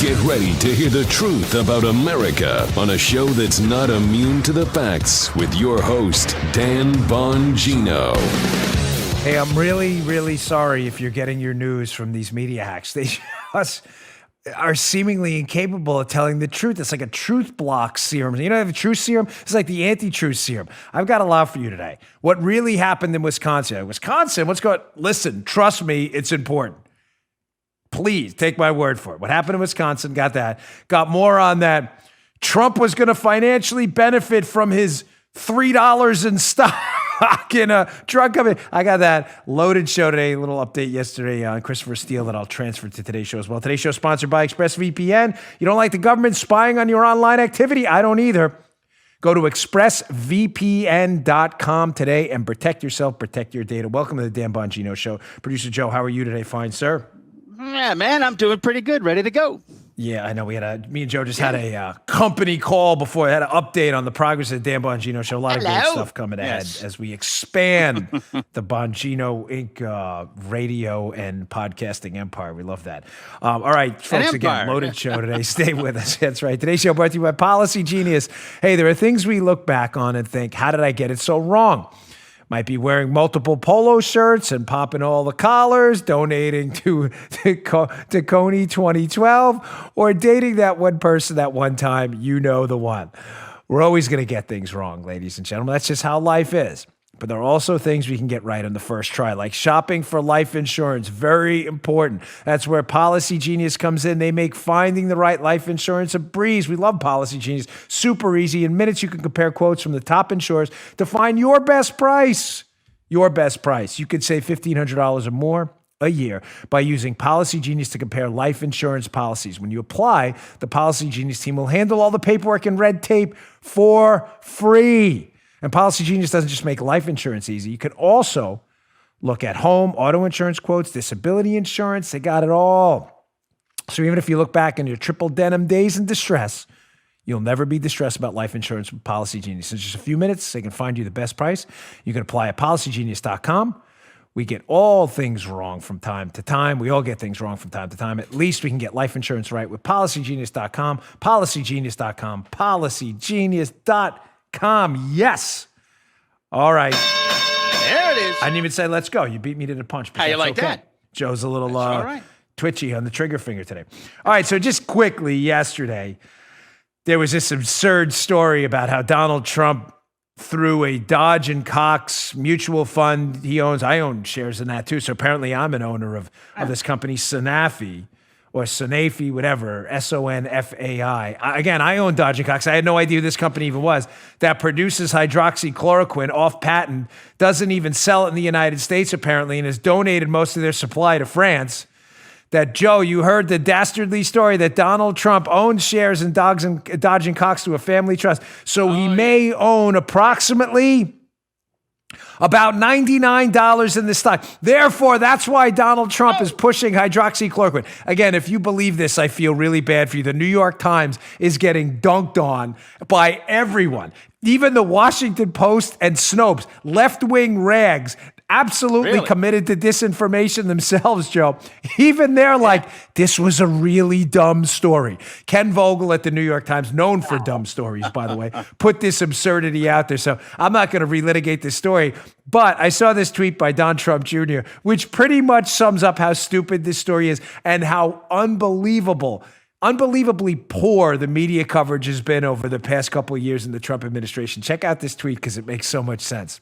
Get ready to hear the truth about America on a show that's not immune to the facts with your host, Dan Bongino. Hey, I'm really, really sorry if you're getting your news from these media hacks. They just are seemingly incapable of telling the truth. It's like a truth block serum. You know, have a truth serum? It's like the anti-truth serum. I've got a lot for you today. What really happened in Wisconsin? Wisconsin, what's going on? Listen, trust me, it's important. Please take my word for it. What happened in Wisconsin, got that. Got more on that. Trump was going to financially benefit from his $3 in stock in a drug company. I got that. Loaded show today. A little update yesterday on Christopher Steele that I'll transfer to today's show as well. Today's show is sponsored by ExpressVPN. You don't like the government spying on your online activity? I don't either. Go to expressvpn.com today and protect yourself, protect your data. Welcome to the Dan Bongino Show. Producer Joe, how are you today? Fine, sir. Yeah, man, I'm doing pretty good. Ready to go. Yeah, I know. Me and Joe just had a company call before. I had an update on the progress of the Dan Bongino Show. A lot of great stuff coming ahead as we expand the Bongino Inc. Radio and podcasting empire. We love that. All right, folks, again, loaded show today. Stay with us. That's right. Today's show brought to you by Policy Genius. Hey, there are things we look back on and think, how did I get it so wrong? Might be wearing multiple polo shirts and popping all the collars, donating to Coney 2012, or dating that one person that one time, you know the one. We're always going to get things wrong, ladies and gentlemen. That's just how life is. But there are also things we can get right on the first try, like shopping for life insurance. Very important. That's where Policy Genius comes in. They make finding the right life insurance a breeze. We love Policy Genius. Super easy. In minutes, you can compare quotes from the top insurers to find your best price. Your best price. You could save $1,500 or more a year by using Policy Genius to compare life insurance policies. When you apply, the Policy Genius team will handle all the paperwork and red tape for free. And Policy Genius doesn't just make life insurance easy. You can also look at home, auto insurance quotes, disability insurance. They got it all. So even if you look back in your triple denim days in distress, you'll never be distressed about life insurance with Policy Genius. In just a few minutes, they can find you the best price. You can apply at policygenius.com. We get all things wrong from time to time. We all get things wrong from time to time. At least we can get life insurance right with policygenius.com, policygenius.com, policygenius.com. Yes. All right. There it is. I didn't even say let's go. You beat me to the punch. How you like that? Joe's a little right. twitchy on the trigger finger today. All right. So just quickly, yesterday, there was this absurd story about how Donald Trump through a Dodge and Cox mutual fund he owns. I own shares in that too. So apparently I'm an owner of this company, Sanofi. Or Sanofi, whatever, Sonfai. Again, I own Dodge and Cox. I had no idea who this company even was. That produces hydroxychloroquine off patent, doesn't even sell it in the United States apparently, and has donated most of their supply to France. That, Joe, you heard the dastardly story that Donald Trump owns shares in Dodge and Cox through a family trust. So he may own approximately about $99 in the stock. Therefore, that's why Donald Trump is pushing hydroxychloroquine. Again, if you believe this, I feel really bad for you. The New York Times is getting dunked on by everyone. Even the Washington Post and Snopes, left-wing rags, absolutely committed to disinformation themselves, Joe. Even they're like, this was a really dumb story. Ken Vogel at the New York Times, known for dumb stories, by the way, put this absurdity out there. So I'm not going to relitigate this story, but I saw this tweet by Don Trump Jr., which pretty much sums up how stupid this story is and how unbelievably poor the media coverage has been over the past couple of years in the Trump administration. Check out this tweet because it makes so much sense.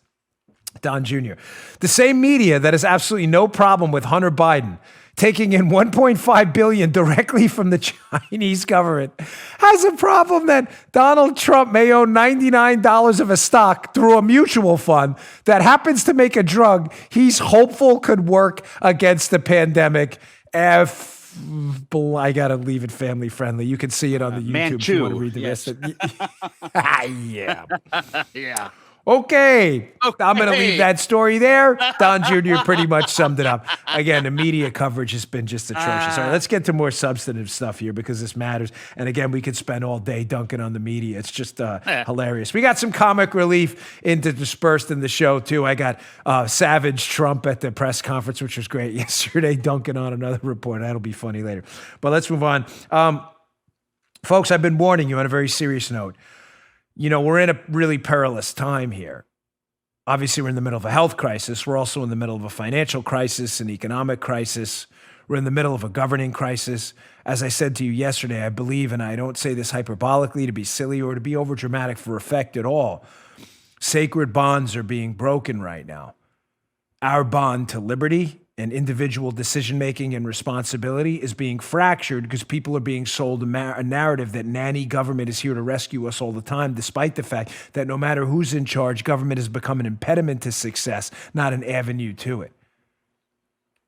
Don Jr. The same media that has absolutely no problem with Hunter Biden taking in $1.5 billion directly from the Chinese government has a problem that Donald Trump may own $99 of a stock through a mutual fund that happens to make a drug he's hopeful could work against the pandemic. I got to leave it family friendly. You can see it on the YouTube if you want to read the rest of it. Yeah. Yeah. Okay. I'm going to leave that story there. Don Jr. pretty much summed it up. Again, the media coverage has been just atrocious. All right, let's get to more substantive stuff here because this matters. And again, we could spend all day dunking on the media. It's just hilarious. We got some comic relief interspersed in the show, too. I got Savage Trump at the press conference, which was great yesterday, dunking on another reporter. That'll be funny later. But let's move on. Folks, I've been warning you on a very serious note. You know, we're in a really perilous time here. Obviously, we're in the middle of a health crisis. We're also in the middle of a financial crisis, an economic crisis. We're in the middle of a governing crisis. As I said to you yesterday, I believe, and I don't say this hyperbolically to be silly or to be overdramatic for effect at all, sacred bonds are being broken right now. Our bond to liberty and individual decision-making and responsibility is being fractured because people are being sold a narrative that nanny government is here to rescue us all the time, despite the fact that no matter who's in charge, government has become an impediment to success, not an avenue to it.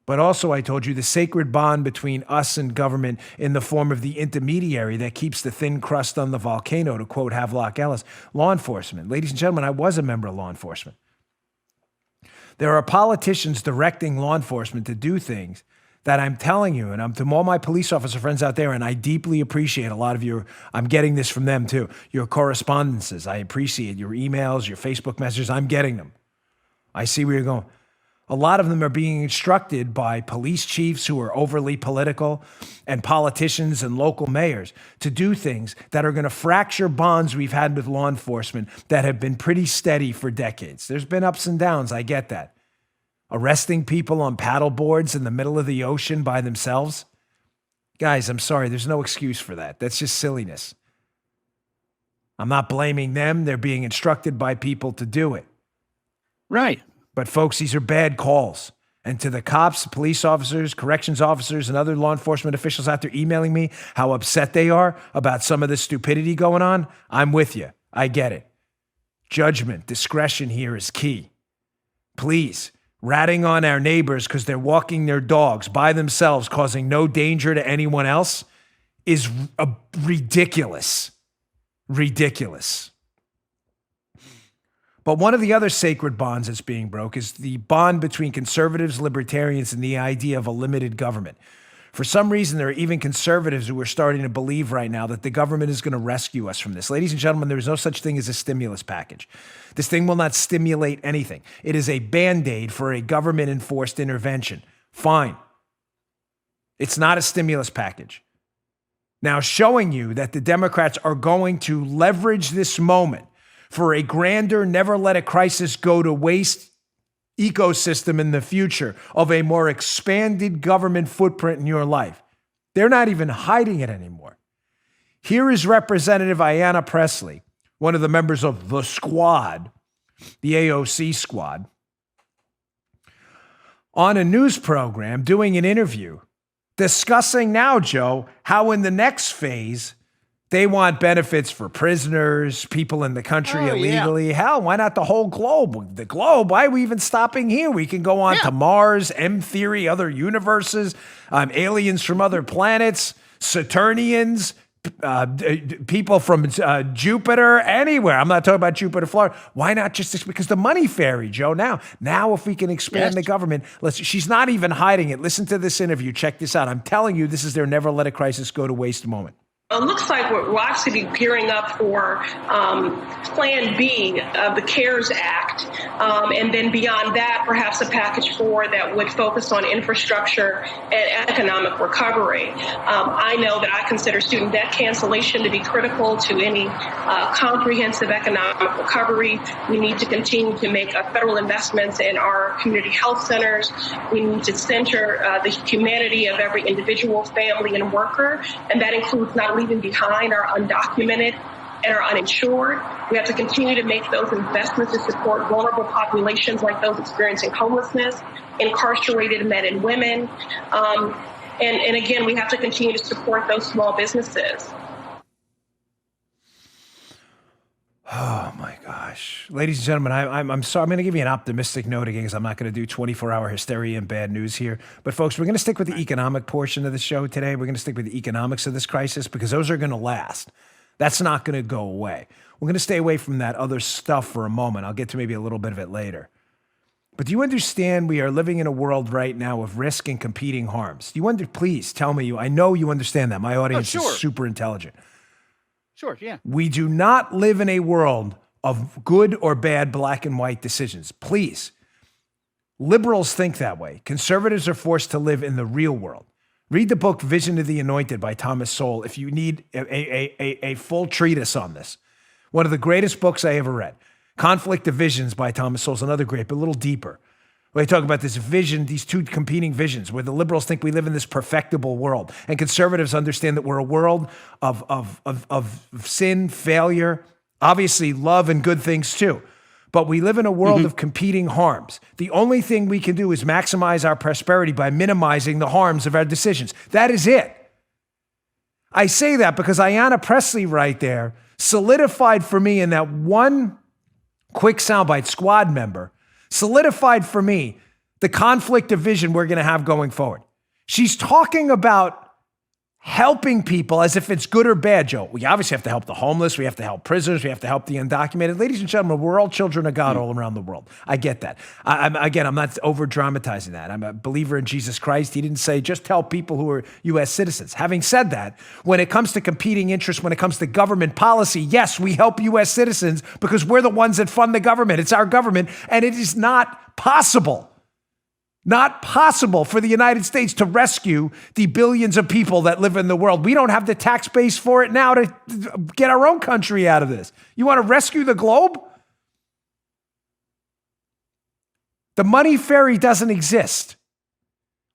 But also, I told you, the sacred bond between us and government in the form of the intermediary that keeps the thin crust on the volcano, to quote Havelock Ellis, law enforcement. Ladies and gentlemen, I was a member of law enforcement. There are politicians directing law enforcement to do things that I'm telling you, and I'm to all my police officer friends out there, and I deeply appreciate a lot of your, I'm getting this from them too, your correspondences. I appreciate your emails, your Facebook messages. I'm getting them. I see where you're going. A lot of them are being instructed by police chiefs who are overly political and politicians and local mayors to do things that are going to fracture bonds we've had with law enforcement that have been pretty steady for decades. There's been ups and downs. I get that. Arresting people on paddle boards in the middle of the ocean by themselves. Guys, I'm sorry. There's no excuse for that. That's just silliness. I'm not blaming them. They're being instructed by people to do it. Right. But folks, these are bad calls. And to the cops, police officers, corrections officers, and other law enforcement officials out there emailing me how upset they are about some of the stupidity going on, I'm with you. I get it. Judgment, discretion here is key. Please, ratting on our neighbors because they're walking their dogs by themselves, causing no danger to anyone else, is ridiculous. Ridiculous. But one of the other sacred bonds that's being broke is the bond between conservatives, libertarians, and the idea of a limited government. For some reason, there are even conservatives who are starting to believe right now that the government is going to rescue us from this. Ladies and gentlemen, there is no such thing as a stimulus package. This thing will not stimulate anything. It is a Band-Aid for a government-enforced intervention. Fine. It's not a stimulus package. Now, showing you that the Democrats are going to leverage this moment for a grander, never let a crisis go to waste ecosystem in the future of a more expanded government footprint in your life. They're not even hiding it anymore. Here is Representative Ayanna Pressley, one of the members of the squad, the AOC squad, on a news program doing an interview discussing now, Joe, how in the next phase, they want benefits for prisoners, people in the country illegally. Yeah. Hell, why not the whole globe? The globe, why are we even stopping here? We can go on to Mars, M-theory, other universes, aliens from other planets, Saturnians, people from Jupiter, anywhere. I'm not talking about Jupiter, Florida. Why not just because the money fairy, Joe? Now if we can expand the government, she's not even hiding it. Listen to this interview. Check this out. I'm telling you, this is their never let a crisis go to waste moment. It looks like we're actually gearing up for Plan B of the CARES Act. And then beyond that, perhaps a package 4 that would focus on infrastructure and economic recovery. I know that I consider student debt cancellation to be critical to any comprehensive economic recovery. We need to continue to make federal investments in our community health centers. We need to center the humanity of every individual, family, and worker. And that includes not leaving behind our undocumented and our uninsured. We have to continue to make those investments to support vulnerable populations like those experiencing homelessness, incarcerated men and women. And again, we have to continue to support those small businesses. Oh my gosh. Ladies and gentlemen, I'm sorry. I'm going to give you an optimistic note again because I'm not going to do 24-hour hysteria and bad news here. But folks, we're going to stick with the economic portion of the show today. We're going to stick with the economics of this crisis because those are going to last. That's not going to go away. We're going to stay away from that other stuff for a moment. I'll get to maybe a little bit of it later. But do you understand we are living in a world right now of risk and competing harms? Please tell me I know you understand that. My audience is super intelligent. Sure, yeah. We do not live in a world of good or bad black and white decisions. Please. Liberals think that way. Conservatives are forced to live in the real world. Read the book Vision of the Anointed by Thomas Sowell if you need a full treatise on this. One of the greatest books I ever read. Conflict of Visions by Thomas Sowell is another great, but a little deeper. Where they talk about this vision, these two competing visions, where the liberals think we live in this perfectible world, and conservatives understand that we're a world of sin, failure, obviously love and good things too. But we live in a world of competing harms. The only thing we can do is maximize our prosperity by minimizing the harms of our decisions. That is it. I say that because Ayanna Pressley right there solidified for me in that one quick soundbite, squad member, solidified for me the conflict of vision we're going to have going forward. She's talking about helping people as if it's good or bad, Joe. We obviously have to help the homeless. We have to help prisoners. We have to help the undocumented. Ladies and gentlemen, we're all children of God all around the world. I get that. I'm not over-dramatizing that. I'm a believer in Jesus Christ. He didn't say just help people who are U.S. citizens. Having said that, when it comes to competing interests, when it comes to government policy, yes, we help U.S. citizens because we're the ones that fund the government. It's our government, and it is not possible for the United States to rescue the billions of people that live in the world. We don't have the tax base for it now to get our own country out of this. You want to rescue the globe? The money fairy doesn't exist.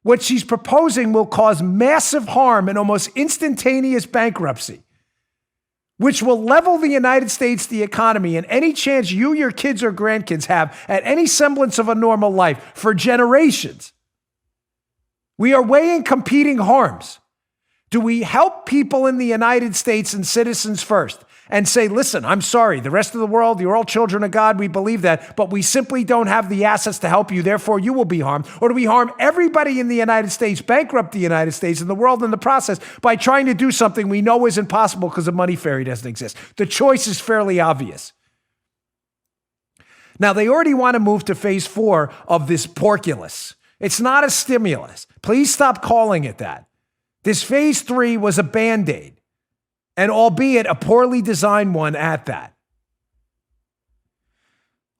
What she's proposing will cause massive harm and almost instantaneous bankruptcy, which will level the United States, the economy, and any chance you, your kids, or grandkids have at any semblance of a normal life for generations. We are weighing competing harms. Do we help people in the United States and citizens first and say, listen, I'm sorry, the rest of the world, you're all children of God, we believe that, but we simply don't have the assets to help you, therefore you will be harmed? Or do we harm everybody in the United States, bankrupt the United States and the world in the process by trying to do something we know is impossible because the money fairy doesn't exist? The choice is fairly obvious. Now, they already want to move to phase 4 of this porculus. It's not a stimulus. Please stop calling it that. This phase 3 was a Band-Aid, and albeit a poorly designed one at that.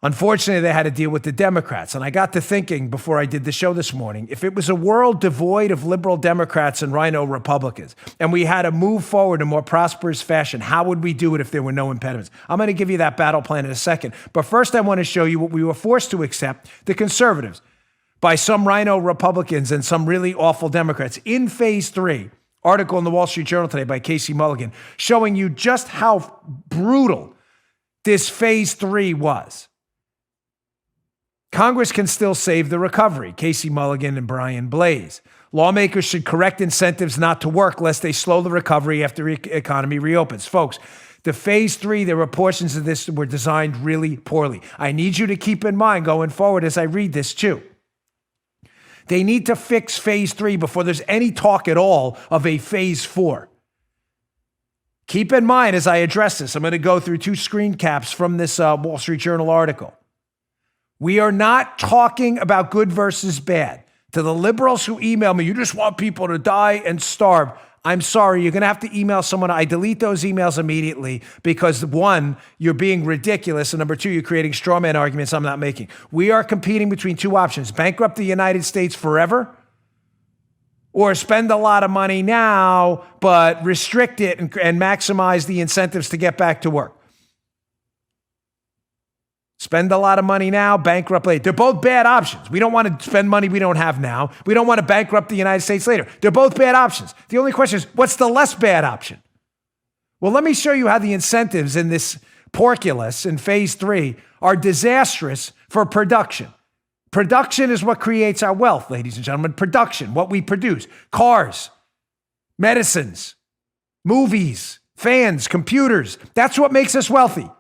Unfortunately, they had to deal with the Democrats. And I got to thinking before I did the show this morning, if it was a world devoid of liberal Democrats and rhino Republicans, and we had to move forward in a more prosperous fashion, how would we do it if there were no impediments? I'm going to give you that battle plan in a second. But first, I want to show you what we were forced to accept, the conservatives, by some rhino Republicans and some really awful Democrats in phase 3. Article in the Wall Street Journal today by Casey Mulligan, showing you just how brutal this phase 3 was. Congress can still save the recovery. Casey Mulligan and Brian Blaze. Lawmakers should correct incentives not to work lest they slow the recovery after the economy reopens. Folks, the phase 3, there were portions of this that were designed really poorly. I need you to keep in mind going forward as I read this too. They need to fix phase 3 before there's any talk at all of a phase 4. Keep in mind as I address this, I'm going to go through 2 screen caps from this Wall Street Journal article. We are not talking about good versus bad. To the liberals who email me, you just want people to die and starve. I'm sorry, you're going to have to email someone. I delete those emails immediately because 1, you're being ridiculous, and number 2, you're creating straw man arguments I'm not making. We are competing between 2 options: bankrupt the United States forever, or spend a lot of money now, but restrict it and maximize the incentives to get back to work. Spend a lot of money now, bankrupt later. They're both bad options. We don't want to spend money we don't have now. We don't want to bankrupt the United States later. They're both bad options. The only question is, what's the less bad option? Well, let me show you how the incentives in this porculus in phase 3 are disastrous for production. Production is what creates our wealth, ladies and gentlemen. Production, what we produce. Cars, medicines, movies, fans, computers. That's what makes us wealthy.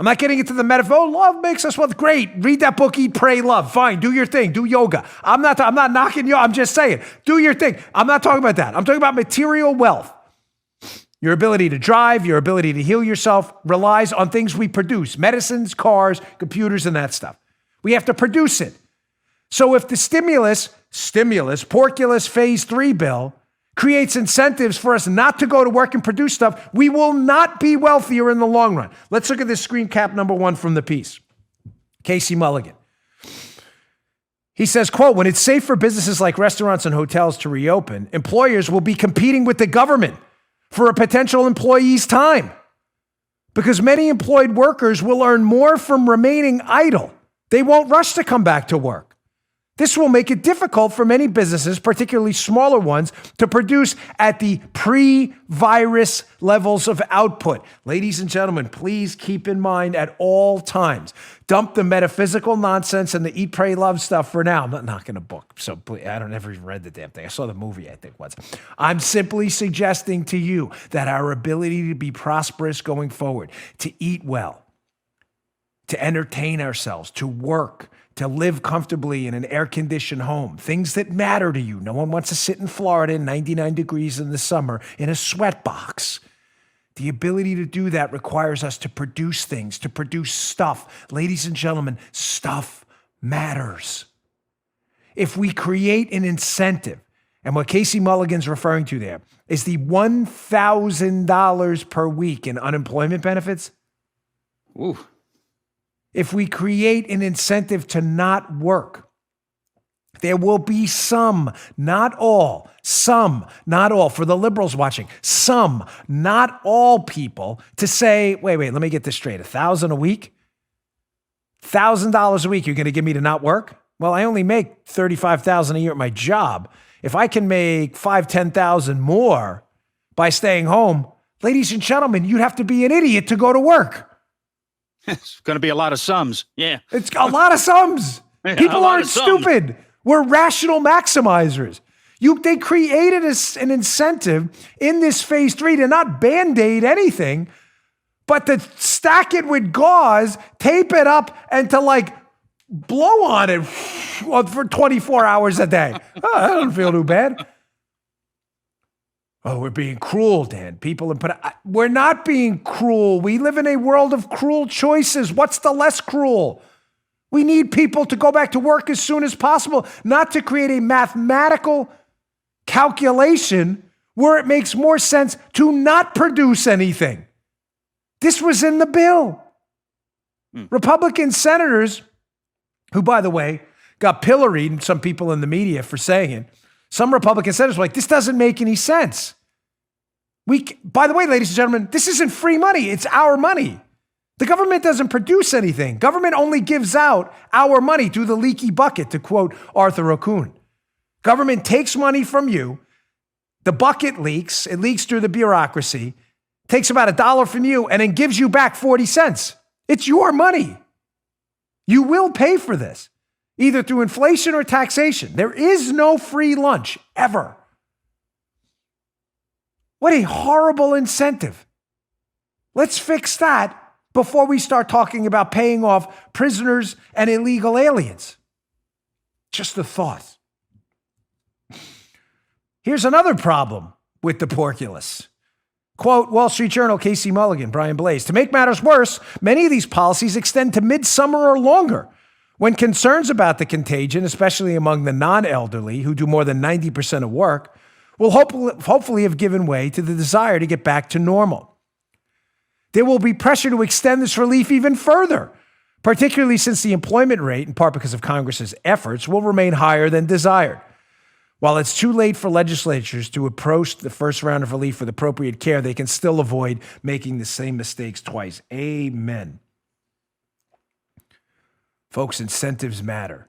I'm not getting into the metaphor. Oh, love makes us wealthy. Great. Read that book, Eat, Pray, Love. Fine. Do your thing. Do yoga. I'm not knocking you. I'm just saying, do your thing. I'm not talking about that. I'm talking about material wealth. Your ability to drive, your ability to heal yourself relies on things we produce, medicines, cars, computers, and that stuff. We have to produce it. So if the stimulus, porculus phase 3 bill creates incentives for us not to go to work and produce stuff, we will not be wealthier in the long run. Let's look at this screen cap number 1 from the piece. Casey Mulligan. He says, quote, when it's safe for businesses like restaurants and hotels to reopen, employers will be competing with the government for a potential employee's time because many employed workers will earn more from remaining idle. They won't rush to come back to work. This will make it difficult for many businesses, particularly smaller ones, to produce at the pre-virus levels of output. Ladies and gentlemen, please keep in mind at all times, dump the metaphysical nonsense and the eat, pray, love stuff for now. I'm not going to book, so please, I don't ever even read the damn thing. I saw the movie, I think, once. I'm simply suggesting to you that our ability to be prosperous going forward, to eat well, to entertain ourselves, to work, to live comfortably in an air-conditioned home, things that matter to you. No one wants to sit in Florida in 99 degrees in the summer in a sweat box. The ability to do that requires us to produce things, to produce stuff. Ladies and gentlemen, stuff matters. If we create an incentive, and what Casey Mulligan's referring to there is the $1,000 per week in unemployment benefits. Ooh. If we create an incentive to not work, there will be some, not all, for the liberals watching, some, not all people to say, wait, let me get this straight. $1,000 a week? $1,000 a week you're going to give me to not work? Well, I only make $35,000 a year at my job. If I can make $5,000, $10,000 more by staying home, ladies and gentlemen, you'd have to be an idiot to go to work. It's going to be a lot of sums. Yeah. It's a lot of sums. Yeah, People aren't stupid. We're rational maximizers. They created an incentive in this phase 3 to not Band-Aid anything, but to stack it with gauze, tape it up, and to blow on it for 24 hours a day. Oh, that doesn't feel too bad. Oh, we're being cruel, Dan. We're not being cruel. We live in a world of cruel choices. What's the less cruel? We need people to go back to work as soon as possible, not to create a mathematical calculation where it makes more sense to not produce anything. This was in the bill. Republican senators, who, by the way, got pilloried, some people in the media for saying it, some Republican senators were like, this doesn't make any sense. By the way, ladies and gentlemen, this isn't free money. It's our money. The government doesn't produce anything. Government only gives out our money through the leaky bucket, to quote Arthur Okun. Government takes money from you. The bucket leaks. It leaks through the bureaucracy, takes about $1 from you, and then gives you back 40 cents. It's your money. You will pay for this, either through inflation or taxation. There is no free lunch, ever. What a horrible incentive. Let's fix that before we start talking about paying off prisoners and illegal aliens. Just a thought. Here's another problem with the porculus. Quote, Wall Street Journal, Casey Mulligan, Brian Blaze. To make matters worse, many of these policies extend to midsummer or longer, when concerns about the contagion, especially among the non-elderly, who do more than 90% of work, will hopefully have given way to the desire to get back to normal. There will be pressure to extend this relief even further, particularly since the employment rate, in part because of Congress's efforts, will remain higher than desired. While it's too late for legislatures to approach the first round of relief with appropriate care, they can still avoid making the same mistakes twice. Amen. Folks, incentives matter.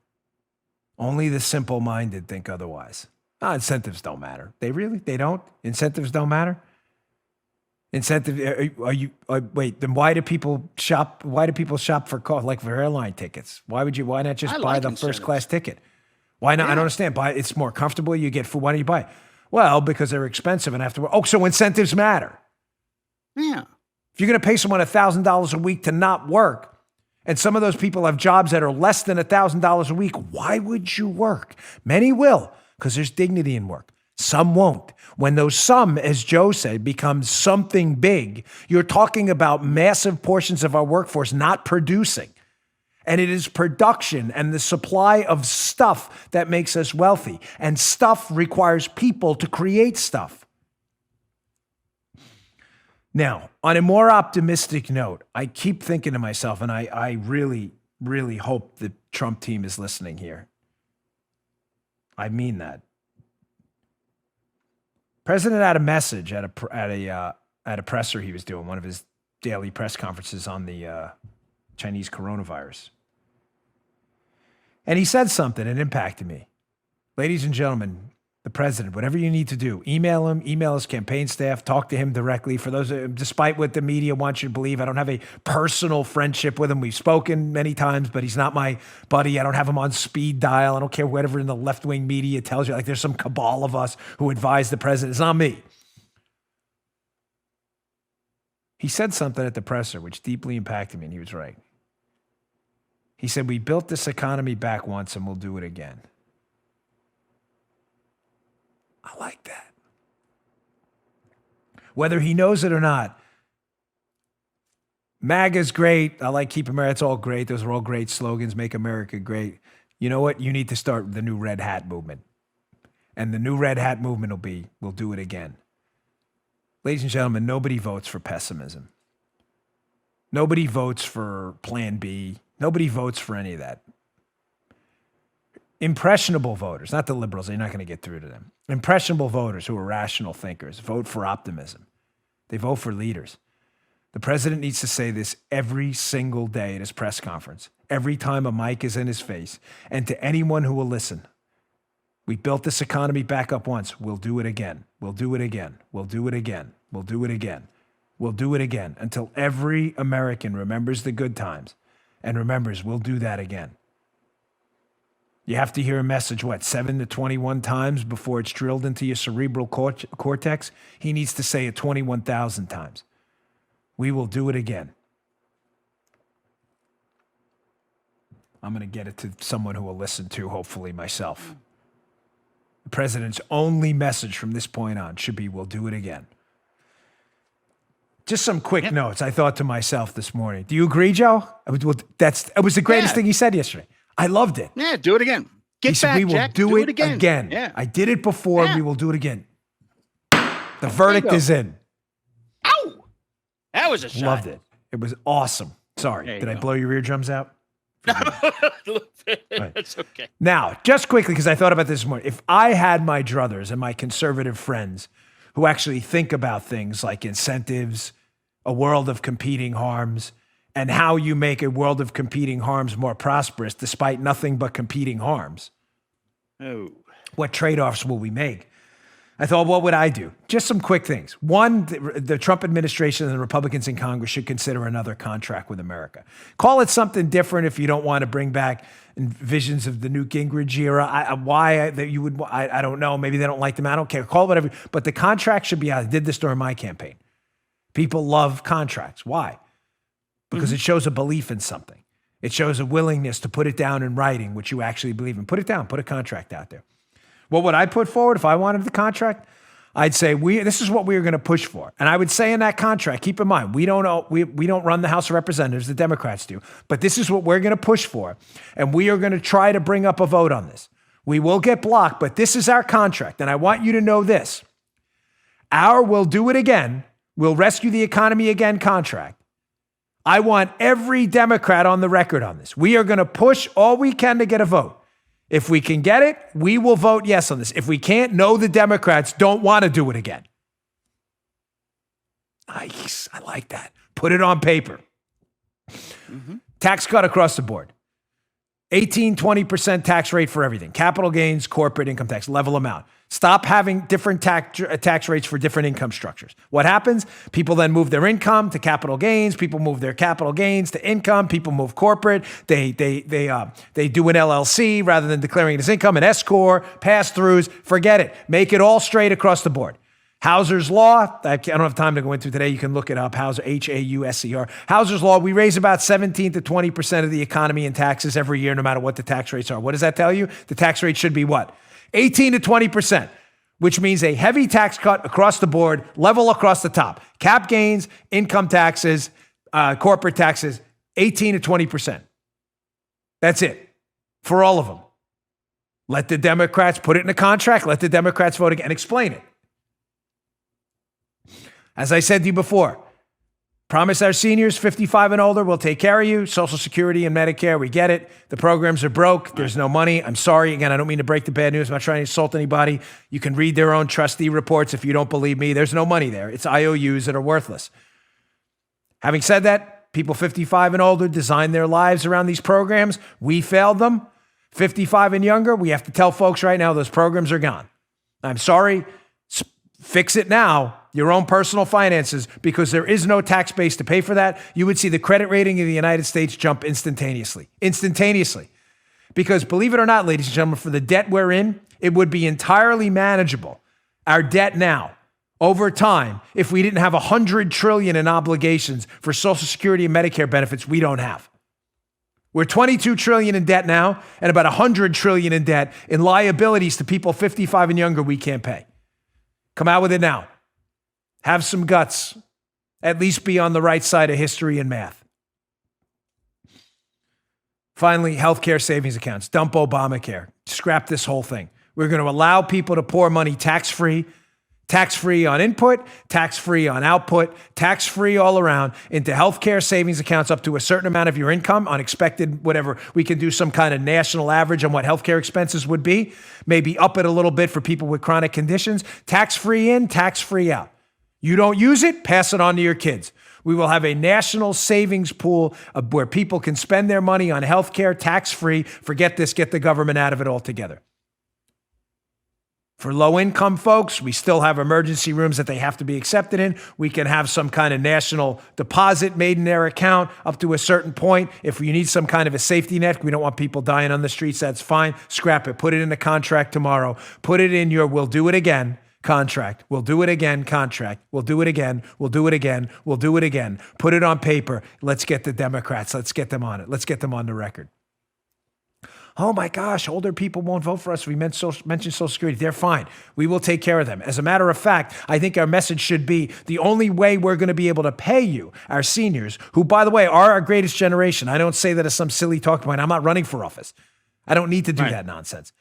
Only the simple-minded think otherwise. Incentives don't matter. They don't? Incentives don't matter? Wait, then why do people shop? Why do people shop for airline tickets? Why not just buy the first class ticket? Why not? Yeah. I don't understand. It's more comfortable. You get food. Why don't you buy it? Well, because they're expensive and afterward. Oh, so incentives matter. Yeah. If you're going to pay someone $1,000 a week to not work, and some of those people have jobs that are less than $1,000 a week, why would you work? Many will, because there's dignity in work. Some won't. When those some, as Joe said, becomes something big, you're talking about massive portions of our workforce not producing. And it is production and the supply of stuff that makes us wealthy. And stuff requires people to create stuff. Now, on a more optimistic note, I keep thinking to myself, and I really, really hope the Trump team is listening here. I mean that. President had a message at a presser he was doing, one of his daily press conferences on the Chinese coronavirus. And he said something that impacted me. Ladies and gentlemen, the president, whatever you need to do, email him, email his campaign staff, talk to him directly. For those, despite what the media wants you to believe, I don't have a personal friendship with him. We've spoken many times, but he's not my buddy. I don't have him on speed dial. I don't care whatever in the left-wing media tells you. Like there's some cabal of us who advise the president. It's not me. He said something at the presser which deeply impacted me, and he was right. He said, we built this economy back once and we'll do it again. I like that. Whether he knows it or not, MAGA's great. I like Keep America. It's all great. Those are all great slogans. Make America great. You know what? You need to start the new Red Hat movement. And the new Red Hat movement will be, we'll do it again. Ladies and gentlemen, nobody votes for pessimism. Nobody votes for Plan B. Nobody votes for any of that. Impressionable voters, not the liberals, you're not going to get through to them. Impressionable voters who are rational thinkers vote for optimism. They vote for leaders. The president needs to say this every single day at his press conference, every time a mic is in his face, and to anyone who will listen. We built this economy back up once. We'll do it again. We'll do it again. We'll do it again. We'll do it again. We'll do it again until every American remembers the good times and remembers we'll do that again. You have to hear a message, 7 to 21 times before it's drilled into your cerebral cortex? He needs to say it 21,000 times. We will do it again. I'm going to get it to someone who will listen to, hopefully myself. The president's only message from this point on should be, we'll do it again. Just some quick notes I thought to myself this morning. Do you agree, Joe? It was the greatest thing he said yesterday. I loved it. Yeah, do it again. Get back, we will Jack. do it again. Yeah. I did it before. Yeah. We will do it again. The verdict is in. Ow! That was a shot. Loved it. It was awesome. Sorry. Did I blow your eardrums out? Right. That's okay. Now, just quickly, because I thought about this morning. If I had my druthers and my conservative friends who actually think about things like incentives, a world of competing harms, and how you make a world of competing harms more prosperous despite nothing but competing harms. Oh. What trade-offs will we make? I thought, what would I do? Just some quick things. One, the Trump administration and the Republicans in Congress should consider another contract with America. Call it something different if you don't want to bring back visions of the Newt Gingrich era. I don't know. Maybe they don't like them. I don't care. Call it whatever. But the contract should be out. I did this during my campaign. People love contracts. Why? Because it shows a belief in something. It shows a willingness to put it down in writing, which you actually believe in. Put it down. Put a contract out there. What would I put forward if I wanted the contract? I'd say this is what we are going to push for. And I would say in that contract, keep in mind, we don't run the House of Representatives, the Democrats do, but this is what we're going to push for. And we are going to try to bring up a vote on this. We will get blocked, but this is our contract. And I want you to know this. Our we'll do it again, we'll rescue the economy again contract. I want every Democrat on the record on this. We are going to push all we can to get a vote. If we can get it, we will vote yes on this. If we can't, no, the Democrats don't want to do it again. Nice. I like that. Put it on paper. Tax cut across the board. 18, 20% tax rate for everything. Capital gains, corporate income tax, level amount. Stop having different tax rates for different income structures. What happens? People then move their income to capital gains. People move their capital gains to income. People move corporate. They do an LLC rather than declaring it as income, an S-corp, pass-throughs. Forget it. Make it all straight across the board. Hauser's Law, I don't have time to go into today. You can look it up. Hauser, H-A-U-S-E-R. Hauser's Law, we raise about 17 to 20% of the economy in taxes every year, no matter what the tax rates are. What does that tell you? The tax rate should be what? 18 to 20%. which means a heavy tax cut across the board, level across the top. Cap gains, income taxes, corporate taxes, 18 to 20%. That's it for all of them. Let the Democrats put it in a contract. Let the Democrats vote again and explain it. As I said to you before, promise our seniors 55 and older, we'll take care of you. Social Security and Medicare, we get it. The programs are broke. There's no money. I'm sorry. Again, I don't mean to break the bad news. I'm not trying to insult anybody. You can read their own trustee reports if you don't believe me. There's no money there. It's IOUs that are worthless. Having said that, people 55 and older design their lives around these programs. We failed them. 55 and younger, we have to tell folks right now those programs are gone. I'm sorry. Fix it now. Your own personal finances, because there is no tax base to pay for that. You would see the credit rating of the United States jump instantaneously. Because believe it or not, ladies and gentlemen, for the debt we're in, it would be entirely manageable. Our debt now, over time, if we didn't have $100 trillion in obligations for Social Security and Medicare benefits we don't have. We're $22 trillion in debt now, and about $100 trillion in debt in liabilities to people 55 and younger we can't pay. Come out with it now. Have some guts. At least be on the right side of history and math. Finally, healthcare savings accounts. Dump Obamacare. Scrap this whole thing. We're going to allow people to pour money tax-free on input, tax-free on output, tax-free all around into healthcare savings accounts up to a certain amount of your income, unexpected, whatever. We can do some kind of national average on what healthcare expenses would be, maybe up it a little bit for people with chronic conditions. Tax-free in, tax-free out. You don't use it, pass it on to your kids. We will have a national savings pool where people can spend their money on healthcare tax-free. Forget this, get the government out of it altogether. For low-income folks, we still have emergency rooms that they have to be accepted in. We can have some kind of national deposit made in their account up to a certain point. If you need some kind of a safety net, we don't want people dying on the streets, that's fine. Scrap it. Put it in the contract tomorrow. Put it in your we'll do it again contract. We'll do it again contract. We'll do it again. We'll do it again. We'll do it again. Put it on paper. Let's get the Democrats. Let's get them on it. Let's get them on the record. Oh my gosh, older people won't vote for us. We mentioned Social Security. They're fine. We will take care of them. As a matter of fact, I think our message should be the only way we're going to be able to pay you, our seniors, who, by the way, are our greatest generation. I don't say that as some silly talk point. I'm not running for office. I don't need to do that nonsense.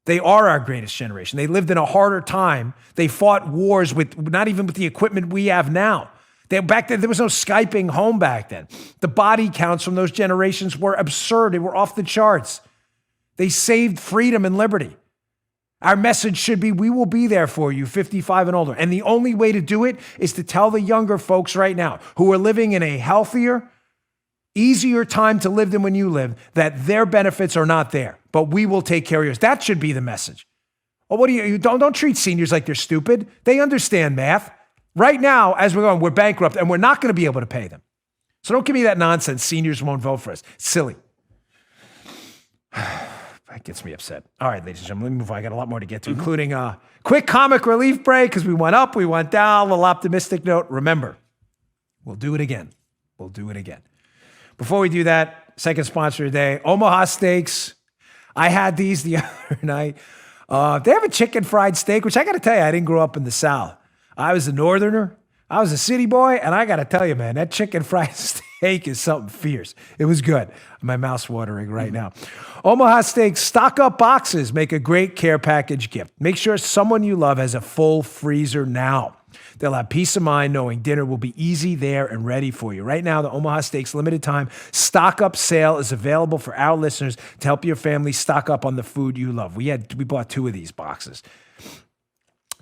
They are our greatest generation. They lived in a harder time. They fought wars with not even with the equipment we have now. Back then, there was no Skyping home back then. The body counts from those generations were absurd. They were off the charts. They saved freedom and liberty. Our message should be, we will be there for you, 55 and older. And the only way to do it is to tell the younger folks right now who are living in a healthier, easier time to live than when you lived, that their benefits are not there, but we will take care of yours. That should be the message. Oh, what do you don't treat seniors like they're stupid. They understand math. Right now, as we're going, we're bankrupt and we're not going to be able to pay them. So don't give me that nonsense. Seniors won't vote for us. It's silly. That gets me upset. All right, ladies and gentlemen, let me move on. I got a lot more to get to, including a quick comic relief break because we went up, we went down, a little optimistic note. Remember, we'll do it again. We'll do it again. Before we do that, second sponsor today, Omaha Steaks. I had these the other night. They have a chicken fried steak, which I got to tell you, I didn't grow up in the South. I was a northerner. I was a city boy, and I got to tell you, man, that chicken fried steak is something fierce. It was good. My mouth's watering right now. Omaha Steaks stock-up boxes make a great care package gift. Make sure someone you love has a full freezer now. They'll have peace of mind knowing dinner will be easy there and ready for you. Right now, the Omaha Steaks limited time stock-up sale is available for our listeners to help your family stock up on the food you love. We bought 2 of these boxes.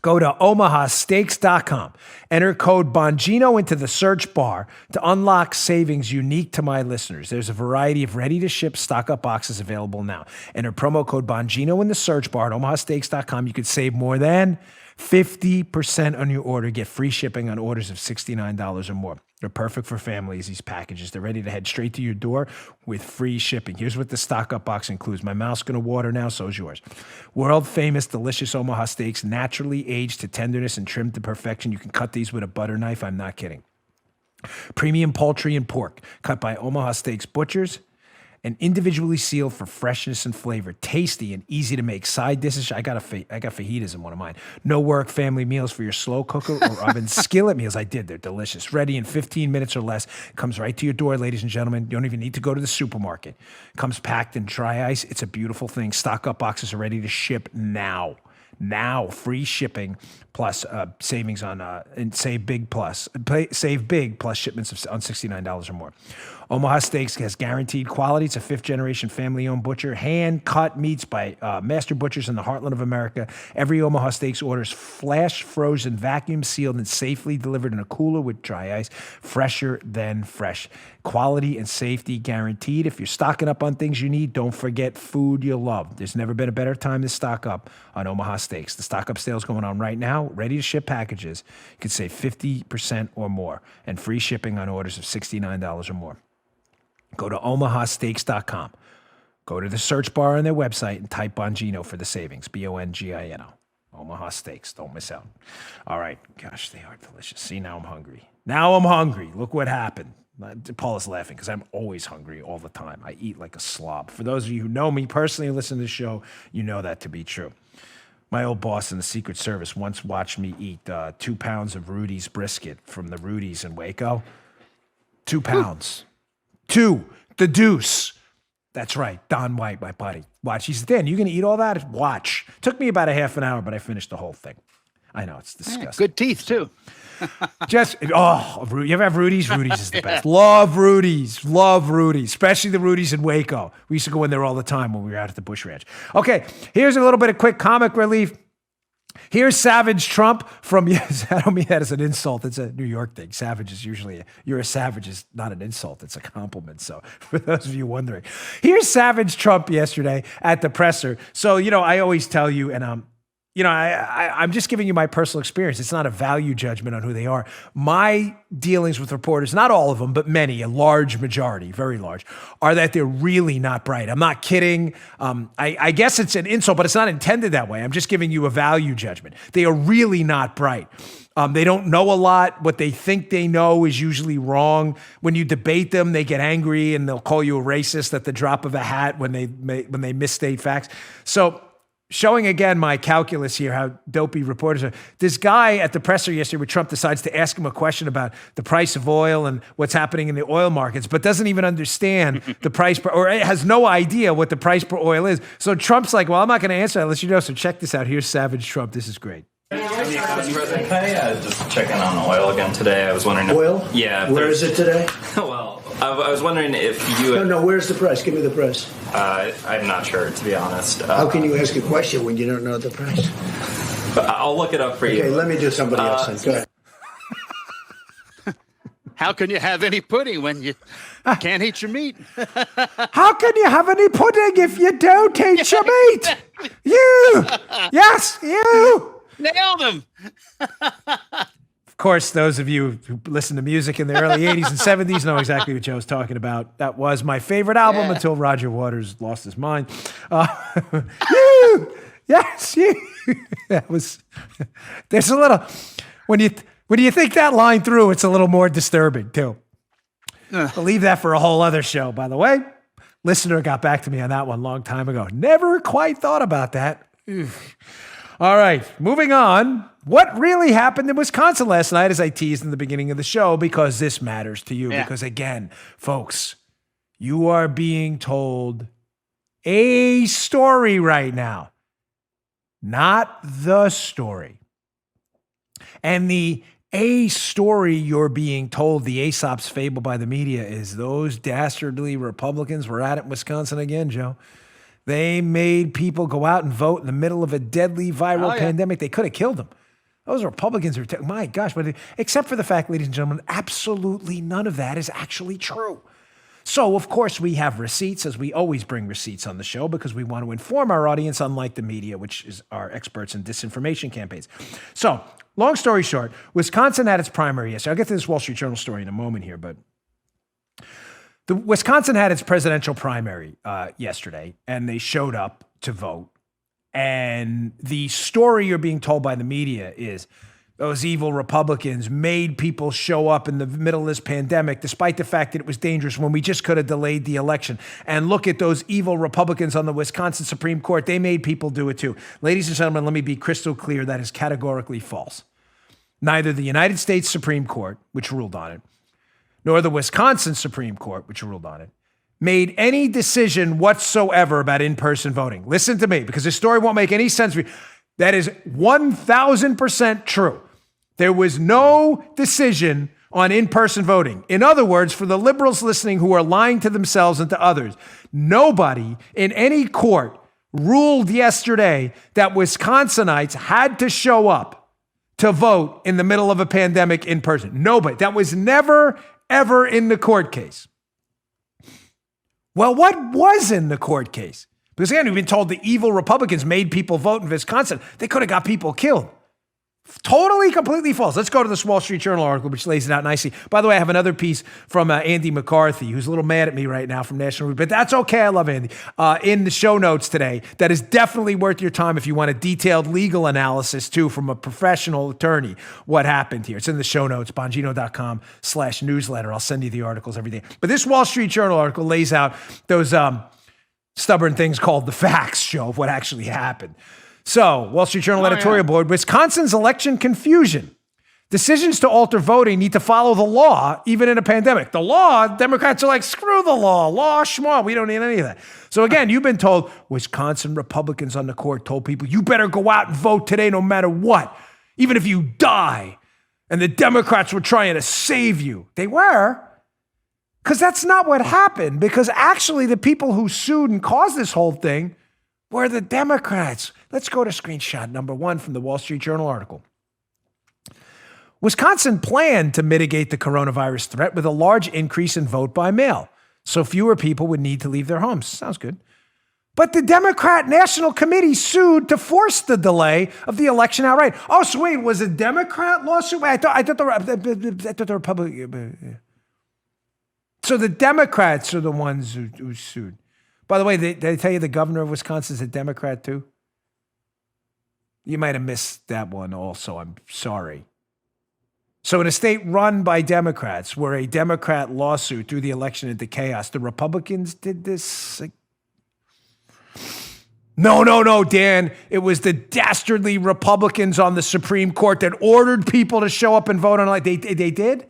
Go to omahasteaks.com. Enter code Bongino into the search bar to unlock savings unique to my listeners. There's a variety of ready-to-ship stock-up boxes available now. Enter promo code Bongino in the search bar at omahasteaks.com. You could save more than 50% on your order. Get free shipping on orders of $69 or more. They're perfect for families, these packages. They're ready to head straight to your door with free shipping. Here's what the stock-up box includes. My mouth's going to water now, so is yours. World-famous, delicious Omaha steaks, naturally aged to tenderness and trimmed to perfection. You can cut these with a butter knife. I'm not kidding. Premium poultry and pork, cut by Omaha Steaks butchers and individually sealed for freshness and flavor. Tasty and easy to make. Side dishes. I got fajitas in one of mine. No work family meals for your slow cooker or oven skillet meals. I did. They're delicious. Ready in 15 minutes or less. Comes right to your door, ladies and gentlemen. You don't even need to go to the supermarket. Comes packed in dry ice. It's a beautiful thing. Stock up boxes are ready to ship now. Now, free shipping plus savings on and save big plus shipments on $69 or more. Omaha Steaks has guaranteed quality. It's a 5th-generation family-owned butcher. Hand-cut meats by master butchers in the heartland of America. Every Omaha Steaks order is flash frozen, vacuum sealed, and safely delivered in a cooler with dry ice. Fresher than fresh. Quality and safety guaranteed. If you're stocking up on things you need, don't forget food you love. There's never been a better time to stock up on Omaha Steaks. The stock up sale's going on right now. Ready to ship packages. You can save 50% or more and free shipping on orders of $69 or more. Go to omahasteaks.com. Go to the search bar on their website and type Bongino for the savings. Bongino. Omaha Steaks. Don't miss out. All right. Gosh, they are delicious. See, now I'm hungry. Look what happened. Paul is laughing because I'm always hungry all the time. I eat like a slob. For those of you who know me personally and listen to the show, you know that to be true. My old boss in the Secret Service once watched me eat 2 pounds of Rudy's brisket from the Rudy's in Waco. 2 pounds. 2. The deuce. That's right. Don White, my buddy. Watch. He said, Dan, you going to eat all that? Watch. Took me about a half an hour, but I finished the whole thing. I know. It's disgusting. Good teeth, too. You ever have Rudy's? Rudy's is the best. Love Rudy's. Especially the Rudy's in Waco. We used to go in there all the time when we were out at the Bush Ranch. Okay, here's a little bit of quick comic relief. Here's Savage Trump from, yes, I don't mean that as an insult. It's a New York thing. Savage is usually, you're a savage is not an insult. It's a compliment. So for those of you wondering, here's Savage Trump yesterday at the presser. So, I always tell you, and I'm just giving you my personal experience. It's not a value judgment on who they are. My dealings with reporters, not all of them, but many, a large majority, very large, are that they're really not bright. I'm not kidding. I guess it's an insult, but it's not intended that way. I'm just giving you a value judgment. They are really not bright. They don't know a lot. What they think they know is usually wrong. When you debate them, they get angry and they'll call you a racist at the drop of a hat when they misstate facts. So, showing again my calculus here, how dopey reporters are. This guy at the presser yesterday where Trump decides to ask him a question about the price of oil and what's happening in the oil markets, but doesn't even understand the price or has no idea what the price per oil is. So Trump's like, well, I'm not going to answer that unless you know. So check this out. Here's Savage Trump. This is great. Just checking on oil again today. I was wondering. Oil? Yeah. Where is it today? Well, I was wondering if you. No. Where's the price? Give me the price. I'm not sure, to be honest. How can you ask a question when you don't know the price? I'll look it up for you. Okay, let me do somebody else then. Go ahead. How can you have any pudding when you can't eat your meat? How can you have any pudding if you don't eat your meat? You! Yes, you! Nailed him. Of course, those of you who listen to music in the early 80s and 70s know exactly what Joe's talking about. That was my favorite album until Roger Waters lost his mind. You! Yes, you! That was... There's a little... When you think that line through, it's a little more disturbing, too. I'll leave that for a whole other show, by the way. Listener got back to me on that one a long time ago. Never quite thought about that. All right, moving on. What really happened in Wisconsin last night, as I teased in the beginning of the show, because this matters to you. Yeah. Because again, folks, you are being told a story right now, not the story. And the a story you're being told, the Aesop's fable by the media, is those dastardly Republicans were at it in Wisconsin again, Joe. They made people go out and vote in the middle of a deadly viral pandemic. They could have killed them. Those Republicans are, my gosh, but except for the fact, ladies and gentlemen, absolutely none of that is actually true. So, of course, we have receipts, as we always bring receipts on the show, because we want to inform our audience, unlike the media, which is our experts in disinformation campaigns. So, long story short, Wisconsin had its primary yesterday. I'll get to this Wall Street Journal story in a moment here, but Wisconsin had its presidential primary yesterday, and they showed up to vote. And the story you're being told by the media is those evil Republicans made people show up in the middle of this pandemic, despite the fact that it was dangerous when we just could have delayed the election. And look at those evil Republicans on the Wisconsin Supreme Court. They made people do it too. Ladies and gentlemen, let me be crystal clear. That is categorically false. Neither the United States Supreme Court, which ruled on it, nor the Wisconsin Supreme Court, which ruled on it, made any decision whatsoever about in-person voting. Listen to me, because this story won't make any sense for you. That is 1,000% true. There was no decision on in-person voting. In other words, for the liberals listening who are lying to themselves and to others, nobody in any court ruled yesterday that Wisconsinites had to show up to vote in the middle of a pandemic in person. Nobody. That was never, ever in the court case. Well, what was in the court case? Because again, we've been told the evil Republicans made people vote in Wisconsin. They could have got people killed. Totally, completely false. Let's go to this Wall Street Journal article, which lays it out nicely. By the way, I have another piece from Andy McCarthy, who's a little mad at me right now from National Review, but that's okay. I love Andy. In the show notes today, that is definitely worth your time if you want a detailed legal analysis, too, from a professional attorney, what happened here. It's in the show notes, bongino.com/newsletter. I'll send you the articles every day. But this Wall Street Journal article lays out those stubborn things called the facts, Joe, of what actually happened. So, Wall Street Journal editorial board, Wisconsin's election confusion. Decisions to alter voting need to follow the law, even in a pandemic. The law, Democrats are like, screw the law, schmaw, we don't need any of that. So again, you've been told, Wisconsin Republicans on the court told people, you better go out and vote today no matter what, even if you die. And the Democrats were trying to save you. They were, because that's not what happened, because actually the people who sued and caused this whole thing were the Democrats. Let's go to screenshot number 1 from the Wall Street Journal article. Wisconsin planned to mitigate the coronavirus threat with a large increase in vote by mail, so fewer people would need to leave their homes. Sounds good. But the Democrat National Committee sued to force the delay of the election outright. Oh, so wait, was a Democrat lawsuit? I thought the Republican. So the Democrats are the ones who sued. By the way, did I tell you the governor of Wisconsin is a Democrat too? You might have missed that one also. I'm sorry. So in a state run by Democrats, where a Democrat lawsuit threw the election into chaos, the Republicans did this. No, Dan. It was the dastardly Republicans on the Supreme Court that ordered people to show up and vote on it. They did?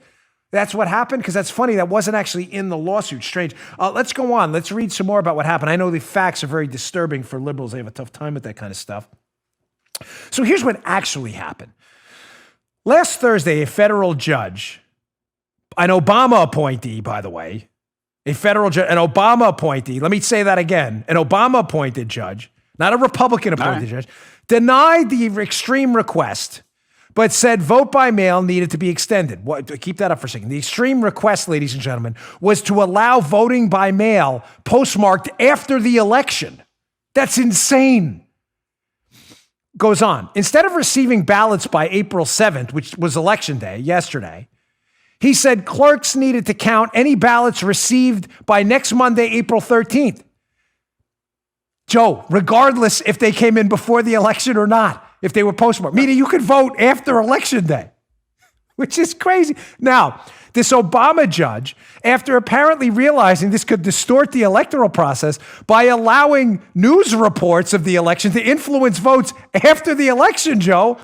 That's what happened? Because that's funny. That wasn't actually in the lawsuit. Strange. Let's go on. Let's read some more about what happened. I know the facts are very disturbing for liberals. They have a tough time with that kind of stuff. So here's what actually happened. Last Thursday, a federal judge, an Obama appointee, by the way, an Obama appointee, let me say that again, an Obama appointed judge, not a Republican appointed judge, denied the extreme request, but said vote by mail needed to be extended. Keep that up for a second. The extreme request, ladies and gentlemen, was to allow voting by mail postmarked after the election. That's insane. Goes on. Instead of receiving ballots by April 7th, which was election day yesterday, he said clerks needed to count any ballots received by next Monday, April 13th. Joe, regardless if they came in before the election or not, if they were postmarked, meaning you could vote after election day, which is crazy. Now, this Obama judge, after apparently realizing this could distort the electoral process by allowing news reports of the election to influence votes after the election, Joe,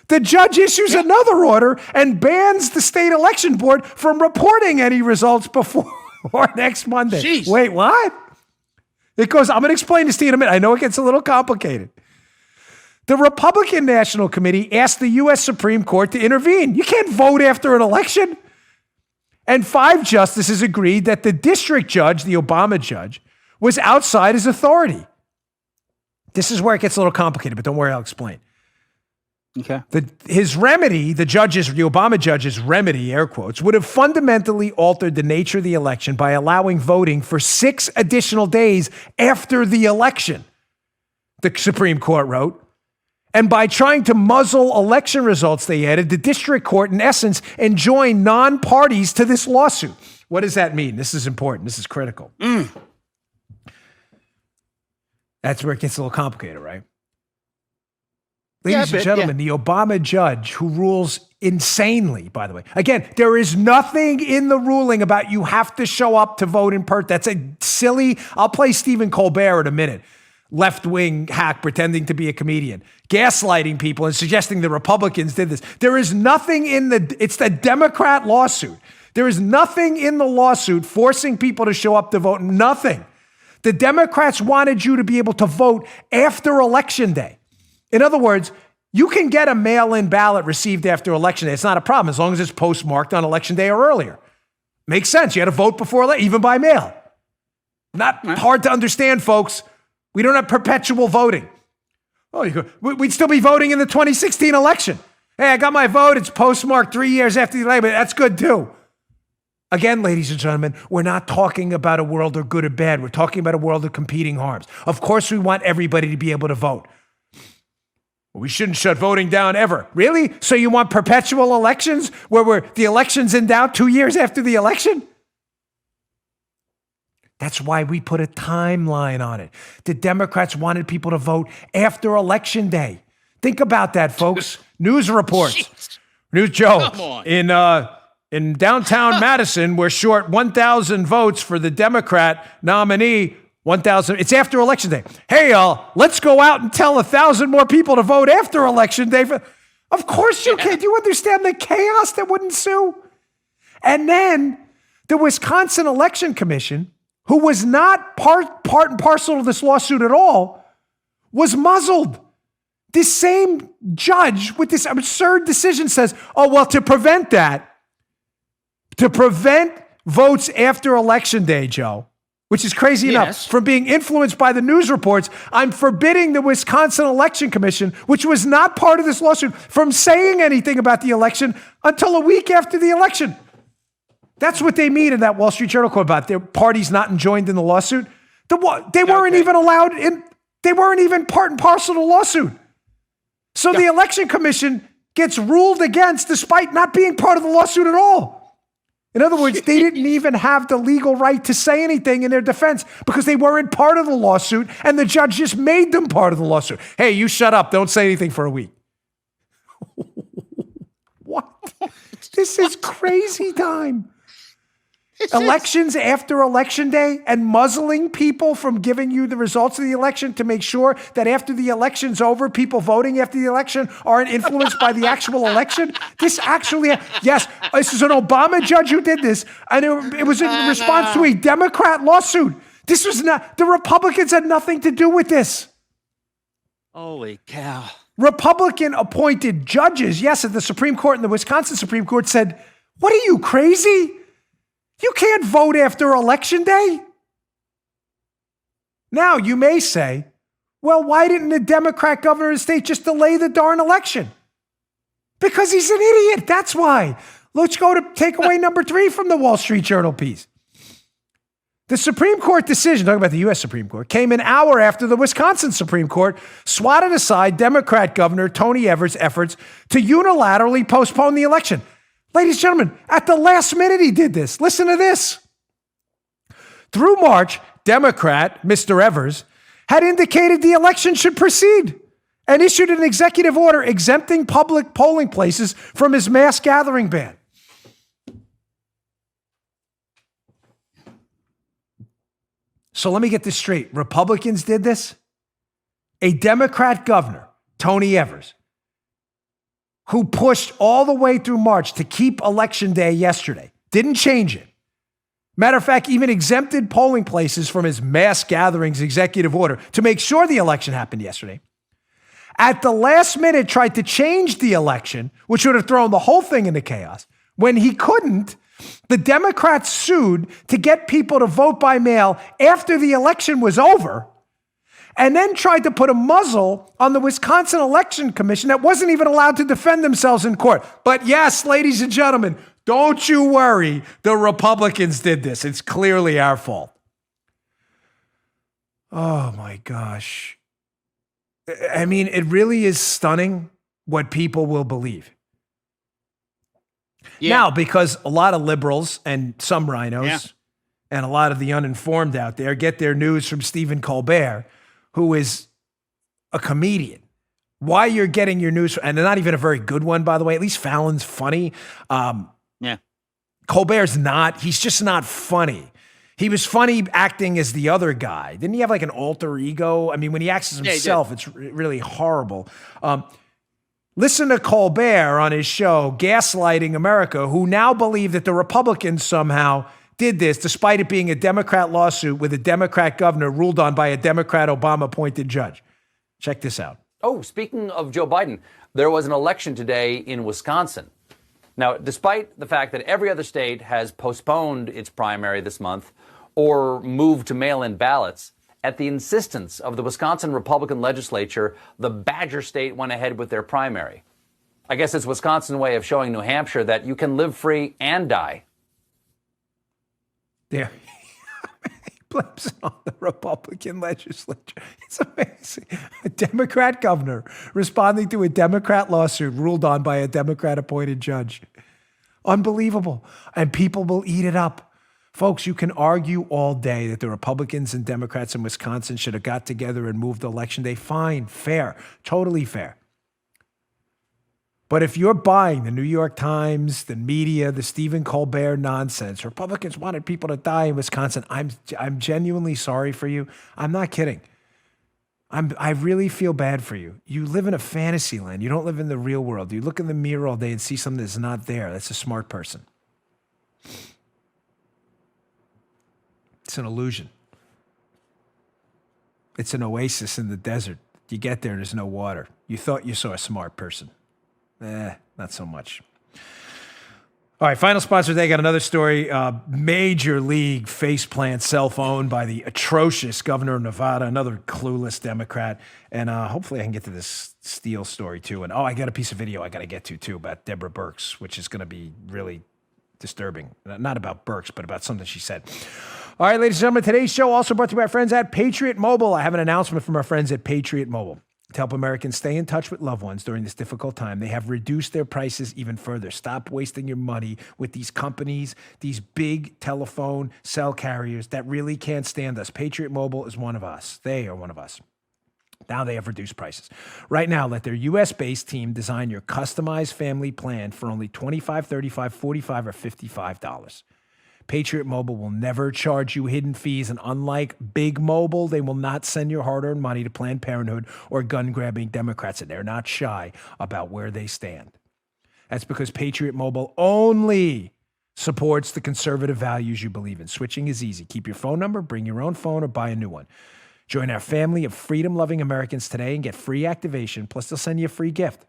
the judge issues another order and bans the state election board from reporting any results before next Monday. Jeez. Wait, what? It goes, I'm going to explain this to you in a minute. I know it gets a little complicated. The Republican National Committee asked the U.S. Supreme Court to intervene. You can't vote after an election. And 5 justices agreed that the district judge, the Obama judge, was outside his authority. This is where it gets a little complicated, but don't worry, I'll explain. Okay. His remedy, the Obama judge's remedy, air quotes, would have fundamentally altered the nature of the election by allowing voting for 6 additional days after the election, the Supreme Court wrote. And by trying to muzzle election results, they added, the district court, in essence, enjoined non-parties to this lawsuit. What does that mean? This is important. This is critical. That's where it gets a little complicated, right? Ladies and gentlemen, the Obama judge who rules insanely, by the way. Again, there is nothing in the ruling about you have to show up to vote in person. That's a silly, I'll play Stephen Colbert in a minute. Left-wing hack pretending to be a comedian, gaslighting people and suggesting the Republicans did this. There is nothing it's the Democrat lawsuit. There is nothing in the lawsuit forcing people to show up to vote. Nothing. The Democrats wanted you to be able to vote after Election Day. In other words, you can get a mail-in ballot received after Election Day. It's not a problem as long as it's postmarked on Election Day or earlier. Makes sense. You had to vote before, even by mail. Not hard to understand, folks. We don't have perpetual voting. Oh, we'd still be voting in the 2016 election. Hey, I got my vote. It's postmarked 3 years after the election. That's good too. Again, ladies and gentlemen, we're not talking about a world of good or bad. We're talking about a world of competing harms. Of course, we want everybody to be able to vote. We shouldn't shut voting down ever. Really? So you want perpetual elections where the election's in doubt 2 years after the election? That's why we put a timeline on it. The Democrats wanted people to vote after Election Day. Think about that, folks. News reports. Jeez. News Joe. In downtown Madison, we're short 1,000 votes for the Democrat nominee. 1,000. It's after Election Day. Hey, y'all, let's go out and tell 1,000 more people to vote after Election Day. Of course you can. Do you understand the chaos that would ensue? And then the Wisconsin Election Commission, who was not part and parcel of this lawsuit at all, was muzzled. This same judge with this absurd decision says, oh, well, to prevent votes after Election Day, Joe, which is crazy enough, from being influenced by the news reports, I'm forbidding the Wisconsin Election Commission, which was not part of this lawsuit, from saying anything about the election until a week after the election. That's what they mean in that Wall Street Journal quote about their parties not joined in the lawsuit. They weren't even allowed in. They weren't even part and parcel of the lawsuit. So the Election Commission gets ruled against despite not being part of the lawsuit at all. In other words, they didn't even have the legal right to say anything in their defense because they weren't part of the lawsuit and the judge just made them part of the lawsuit. Hey, you shut up. Don't say anything for a week. What? This is crazy time. Elections after Election Day and muzzling people from giving you the results of the election to make sure that after the election's over, people voting after the election aren't influenced by the actual election. This actually, yes, this is an Obama judge who did this, and it was in response to a Democrat lawsuit. This was not, the Republicans had nothing to do with this. Holy cow. Republican appointed judges, yes, at the Supreme Court and the Wisconsin Supreme Court said, what are you, crazy? You can't vote after Election Day. Now, you may say, well, why didn't the Democrat governor of the state just delay the darn election? Because he's an idiot. That's why. Let's go to takeaway number 3 from the Wall Street Journal piece. The Supreme Court decision, talking about the U.S. Supreme Court, came an hour after the Wisconsin Supreme Court swatted aside Democrat Governor Tony Evers' efforts to unilaterally postpone the election. Ladies and gentlemen, at the last minute he did this. Listen to this. Through March, Democrat Mr. Evers had indicated the election should proceed and issued an executive order exempting public polling places from his mass gathering ban. So let me get this straight. Republicans did this. A Democrat governor, Tony Evers, who pushed all the way through March to keep Election Day yesterday, didn't change it. Matter of fact, even exempted polling places from his mass gatherings executive order to make sure the election happened yesterday. At the last minute, tried to change the election, which would have thrown the whole thing into chaos. When he couldn't, the Democrats sued to get people to vote by mail after the election was over, and then tried to put a muzzle on the Wisconsin Election Commission that wasn't even allowed to defend themselves in court. But yes, ladies and gentlemen, don't you worry. The Republicans did this. It's clearly our fault. Oh my gosh. I mean, it really is stunning what people will believe. Yeah. Now, because a lot of liberals and some rhinos and a lot of the uninformed out there get their news from Stephen Colbert, who is a comedian, why you're getting your news, and they're not even a very good one, by the way. At least Fallon's funny. Yeah. Colbert's not. He's just not funny. He was funny acting as the other guy. Didn't he have like an alter ego? I mean, when he acts as himself, it's really horrible. Listen to Colbert on his show, Gaslighting America, who now believe that the Republicans somehow did this, despite it being a Democrat lawsuit with a Democrat governor ruled on by a Democrat Obama-appointed judge. Check this out. Oh, speaking of Joe Biden, there was an election today in Wisconsin. Now, despite the fact that every other state has postponed its primary this month or moved to mail-in ballots, at the insistence of the Wisconsin Republican legislature, the Badger State went ahead with their primary. I guess it's Wisconsin's way of showing New Hampshire that you can live free and die. There. He blames it on the Republican legislature. It's amazing. A Democrat governor responding to a Democrat lawsuit ruled on by a Democrat-appointed judge. Unbelievable. And people will eat it up. Folks, you can argue all day that the Republicans and Democrats in Wisconsin should have got together and moved Election Day. Fine, fair, totally fair. But if you're buying the New York Times, the media, the Stephen Colbert nonsense, Republicans wanted people to die in Wisconsin, I'm genuinely sorry for you. I'm not kidding. I really feel bad for you. You live in a fantasy land. You don't live in the real world. You look in the mirror all day and see something that's not there. That's a smart person. It's an illusion. It's an oasis in the desert. You get there, there's no water. You thought you saw a smart person. Not so much. All right, final sponsor today. Got another story. Major league faceplant self-owned by the atrocious governor of Nevada, another clueless Democrat. And hopefully I can get to this Steele story too. And I got a piece of video I got to get to too about Deborah Birx, which is going to be really disturbing. Not about Birx, but about something she said. All right, ladies and gentlemen, today's show also brought to you by our friends at Patriot Mobile. I have an announcement from our friends at Patriot Mobile. To help Americans stay in touch with loved ones during this difficult time, they have reduced their prices even further. Stop wasting your money with these companies, these big telephone cell carriers that really can't stand us. Patriot Mobile is one of us. They are one of us. Now they have reduced prices. Right now, let their U.S.-based team design your customized family plan for only $25, $35, $45, or $55. Patriot Mobile will never charge you hidden fees, and unlike Big Mobile, they will not send your hard-earned money to Planned Parenthood or gun-grabbing Democrats, and they're not shy about where they stand. That's because Patriot Mobile only supports the conservative values you believe in. Switching is easy. Keep your phone number, bring your own phone, or buy a new one. Join our family of freedom-loving Americans today and get free activation, plus they'll send you a free gift.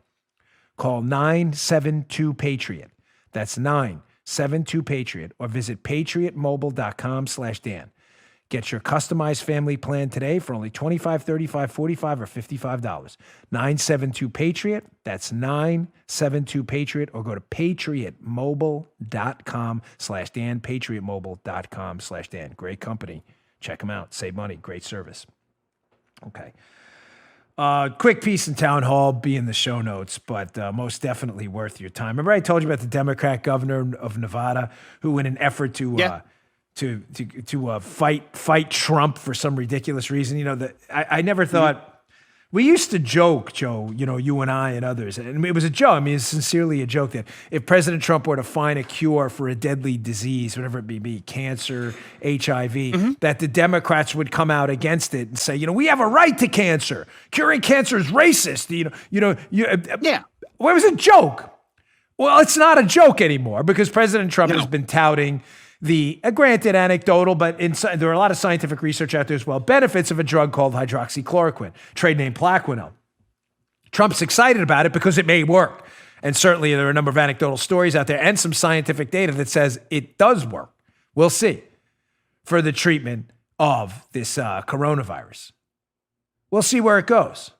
Call 972-PATRIOT. That's 972-PATRIOT, or visit patriotmobile.com/Dan. Get your customized family plan today for only $25, $35, $45, or $55. 972-PATRIOT. That's 972-PATRIOT, or go to patriotmobile.com/Dan, patriotmobile.com/Dan. Great company. Check them out. Save money. Great service. Okay. Quick piece in Town Hall, be in the show notes, but most definitely worth your time. Remember I told you about the Democrat governor of Nevada who, in an effort to fight Trump for some ridiculous reason, I never thought. We used to joke, Joe, you and I and others, and it was a joke. I mean, it's sincerely a joke that if President Trump were to find a cure for a deadly disease, whatever it may be, cancer, HIV, that the Democrats would come out against it and say, we have a right to cancer. Curing cancer is racist. Yeah. Well, it was a joke. Well, it's not a joke anymore because President Trump has been touting granted anecdotal, but there are a lot of scientific research out there as well, benefits of a drug called hydroxychloroquine, trade name Plaquenil. Trump's excited about it because it may work. And certainly there are a number of anecdotal stories out there and some scientific data that says it does work. We'll see. For the treatment of this coronavirus. We'll see where it goes.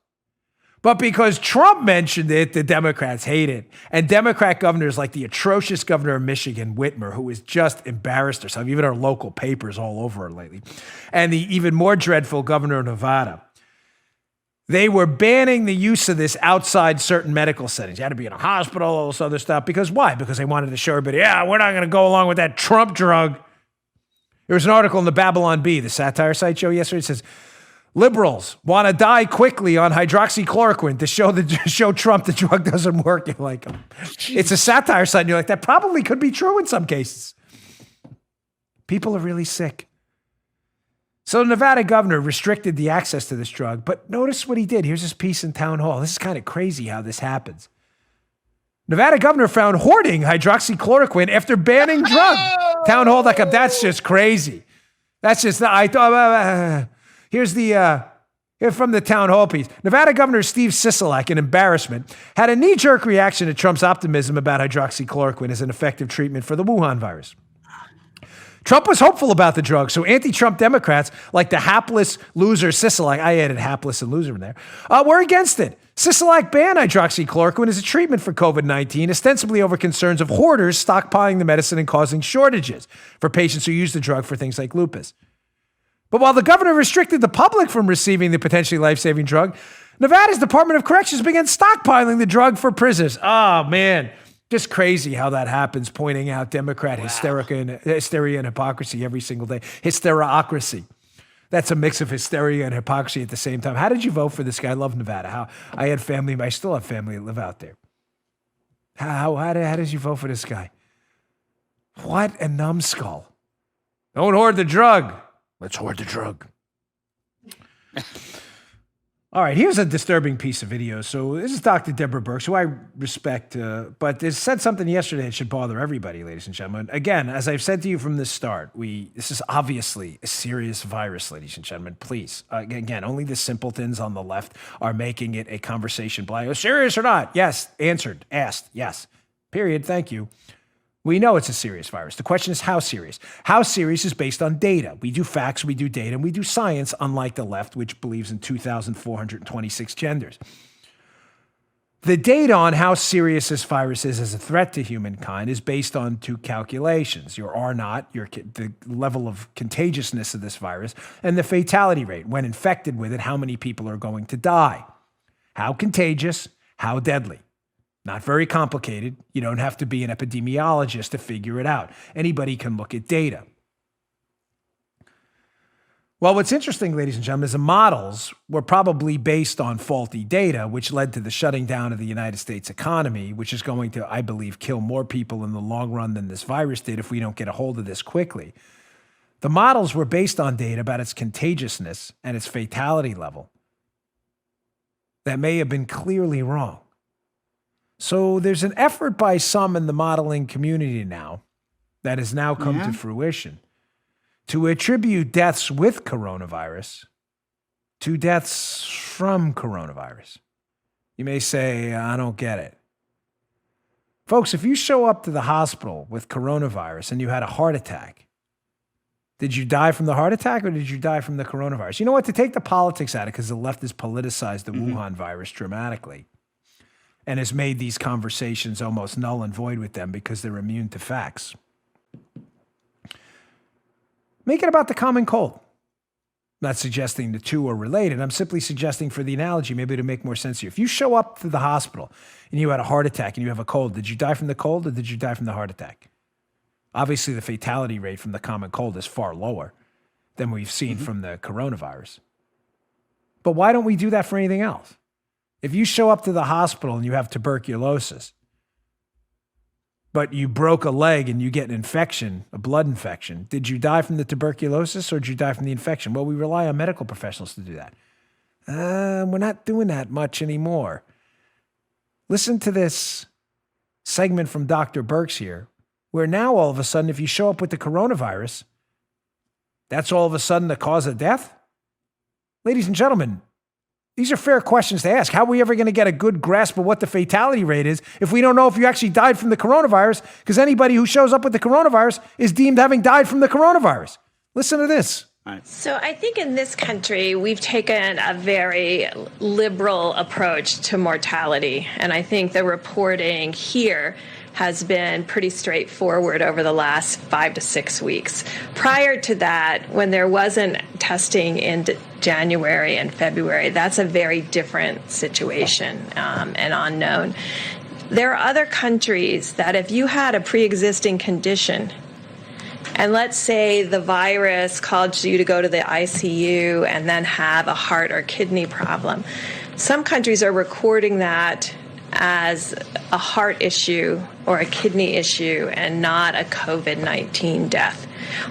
But because Trump mentioned it, the Democrats hate it. And Democrat governors like the atrocious governor of Michigan, Whitmer, who has just embarrassed herself, even our local papers all over her lately, and the even more dreadful governor of Nevada, they were banning the use of this outside certain medical settings. You had to be in a hospital, all this other stuff. Because why? Because they wanted to show everybody, we're not going to go along with that Trump drug. There was an article in the Babylon Bee, the satire site show yesterday. It says, Liberals want to die quickly on hydroxychloroquine to show Trump the drug doesn't work. You're like, it's a satire site. And you're like, that probably could be true in some cases. People are really sick. So the Nevada governor restricted the access to this drug, but notice what he did. Here's his piece in Town Hall. This is kind of crazy how this happens. Nevada governor found hoarding hydroxychloroquine after banning drug. Townhall.com. That's just crazy. That's just, I thought, here's the, here from the Town Hall piece. Nevada Governor Steve Sisolak, in embarrassment, had a knee-jerk reaction to Trump's optimism about hydroxychloroquine as an effective treatment for the Wuhan virus. Trump was hopeful about the drug, so anti-Trump Democrats, like the hapless loser Sisolak, I added hapless and loser in there, were against it. Sisolak banned hydroxychloroquine as a treatment for COVID-19, ostensibly over concerns of hoarders stockpiling the medicine and causing shortages for patients who use the drug for things like lupus. But while the governor restricted the public from receiving the potentially life-saving drug, Nevada's Department of Corrections began stockpiling the drug for prisoners. Oh, man. Just crazy how that happens, pointing out Democrat hysteria and hypocrisy every single day. Hysterocracy. That's a mix of hysteria and hypocrisy at the same time. How did you vote for this guy? I love Nevada. I had family, I still have family that live out there. How did you vote for this guy? What a numbskull. Don't hoard the drug. Let's hoard the drug. All right, here's a disturbing piece of video. So this is Dr. Deborah Birx, who I respect, but they said something yesterday that should bother everybody, ladies and gentlemen. Again, as I've said to you from the start, this is obviously a serious virus, ladies and gentlemen. Please, again, only the simpletons on the left are making it a conversation. Serious or not? Yes. Answered. Asked. Yes. Period. Thank you. We know it's a serious virus. The question is how serious. How serious is based on data. We do facts, we do data, and we do science, unlike the left, which believes in 2,426 genders. The data on how serious this virus is as a threat to humankind is based on two calculations. Your R0, the level of contagiousness of this virus, and the fatality rate. When infected with it, how many people are going to die? How contagious, how deadly. Not very complicated. You don't have to be an epidemiologist to figure it out. Anybody can look at data. Well, what's interesting, ladies and gentlemen, is the models were probably based on faulty data, which led to the shutting down of the United States economy, which is going to, I believe, kill more people in the long run than this virus did if we don't get a hold of this quickly. The models were based on data about its contagiousness and its fatality level that may have been clearly wrong. So there's an effort by some in the modeling community now that has now come to fruition to attribute deaths with coronavirus to deaths from coronavirus. You may say, I don't get it. Folks, if you show up to the hospital with coronavirus and you had a heart attack, did you die from the heart attack or did you die from the coronavirus? You know what? To take the politics out of it, because the left has politicized the Wuhan virus dramatically and has made these conversations almost null and void with them because they're immune to facts. Make it about the common cold. I'm not suggesting the two are related. I'm simply suggesting for the analogy, maybe to make more sense to you. If you show up to the hospital and you had a heart attack and you have a cold, did you die from the cold or did you die from the heart attack? Obviously, the fatality rate from the common cold is far lower than we've seen from the coronavirus. But why don't we do that for anything else? If you show up to the hospital and you have tuberculosis, but you broke a leg and you get an infection, a blood infection, did you die from the tuberculosis or did you die from the infection? Well, we rely on medical professionals to do that. We're not doing that much anymore. Listen to this segment from Dr. Birx here, where now all of a sudden, if you show up with the coronavirus, that's all of a sudden the cause of death? Ladies and gentlemen, these are fair questions to ask. How are we ever going to get a good grasp of what the fatality rate is if we don't know if you actually died from the coronavirus? Because anybody who shows up with the coronavirus is deemed having died from the coronavirus. Listen to this. So I think in this country, we've taken a very liberal approach to mortality. And I think the reporting here has been pretty straightforward over the last 5 to 6 weeks. Prior to that, when there wasn't testing in January and February, that's a very different situation and unknown. There are other countries that if you had a pre-existing condition And let's say the virus caused you to go to the ICU and then have a heart or kidney problem. Some countries are recording that as a heart issue or a kidney issue and not a COVID-19 death.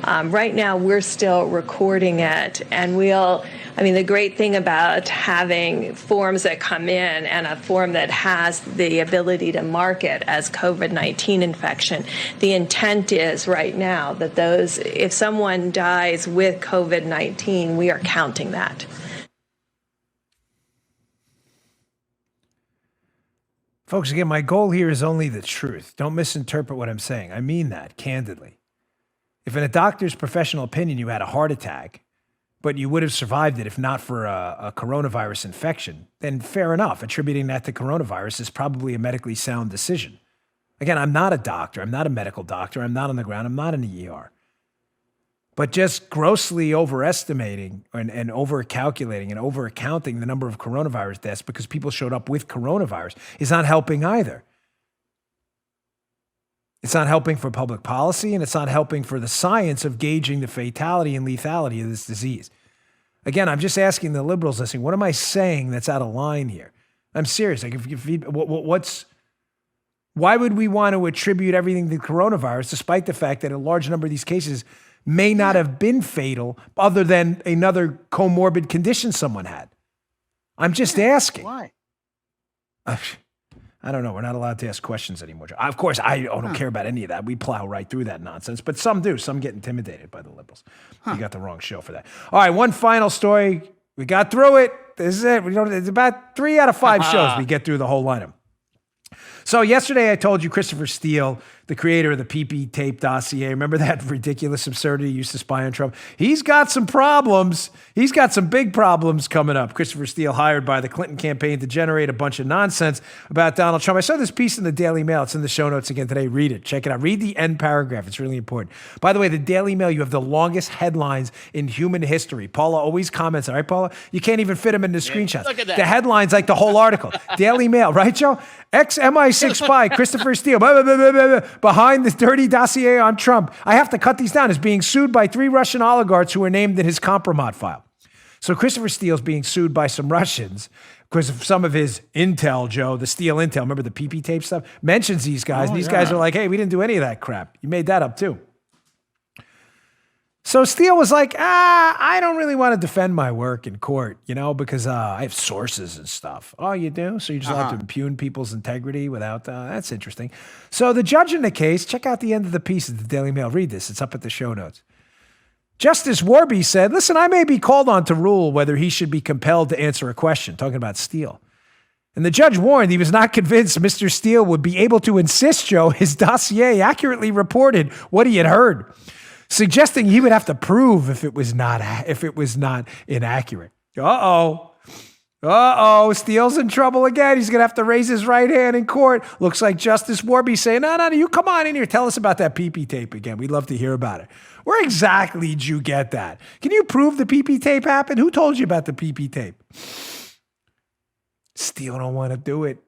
Right now, we're still recording it, and the great thing about having forms that come in and a form that has the ability to mark it as COVID-19 infection, the intent is right now that if someone dies with COVID-19, we are counting that. Folks, again, my goal here is only the truth. Don't misinterpret what I'm saying. I mean that candidly. If in a doctor's professional opinion you had a heart attack, but you would have survived it if not for a coronavirus infection, then fair enough. Attributing that to coronavirus is probably a medically sound decision. Again, I'm not a doctor. I'm not a medical doctor. I'm not on the ground. I'm not in the ER. But just grossly overestimating and over-calculating and over-accounting the number of coronavirus deaths because people showed up with coronavirus is not helping either. It's not helping for public policy, and it's not helping for the science of gauging the fatality and lethality of this disease. Again, I'm just asking the liberals listening, what am I saying that's out of line here? I'm serious. Like, why would we want to attribute everything to coronavirus, despite the fact that a large number of these cases may not have been fatal, other than another comorbid condition someone had? I'm just asking. Why? I don't know. We're not allowed to ask questions anymore. Of course, I don't care about any of that. We plow right through that nonsense. But some do. Some get intimidated by the liberals. You got the wrong show for that. All right, one final story. We got through it. This is it. It's about 3 out of 5 shows we get through the whole lineup. So yesterday I told you Christopher Steele, the creator of the PP tape dossier, remember that ridiculous absurdity he used to spy on Trump? He's got some problems. He's got some big problems coming up. Christopher Steele hired by the Clinton campaign to generate a bunch of nonsense about Donald Trump. I saw this piece in the Daily Mail. It's in the show notes again today. Read it. Check it out. Read the end paragraph. It's really important. By the way, the Daily Mail, you have the longest headlines in human history. Paula always comments. All right, Paula? You can't even fit them in the screenshots. Look at that. The headline's like the whole article. Daily Mail, right, Joe? Ex-MI6 spy Christopher Steele, behind the dirty dossier on Trump. I have to cut these down. Is being sued by 3 Russian oligarchs who were named in his compromat file. So Christopher Steele's being sued by some Russians because of some of his intel, Joe, the Steele intel. Remember the PP tape stuff? Mentions these guys. And these guys are like, hey, we didn't do any of that crap. You made that up too. So Steele was like, I don't really want to defend my work in court, because I have sources and stuff. Oh, you do? So you just have to impugn people's integrity without, that's interesting. So the judge in the case, check out the end of the piece of the Daily Mail. Read this. It's up at the show notes. Justice Warby said, listen, I may be called on to rule whether he should be compelled to answer a question, talking about Steele. And the judge warned he was not convinced Mr. Steele would be able to insist, Joe, his dossier accurately reported what he had heard, suggesting he would have to prove if it was not inaccurate. Steele's in trouble again. He's going to have to raise his right hand in court. Looks like Justice Warby saying, no, you come on in here. Tell us about that PP tape again. We'd love to hear about it. Where exactly did you get that? Can you prove the PP tape happened? Who told you about the PP tape? Steele don't want to do it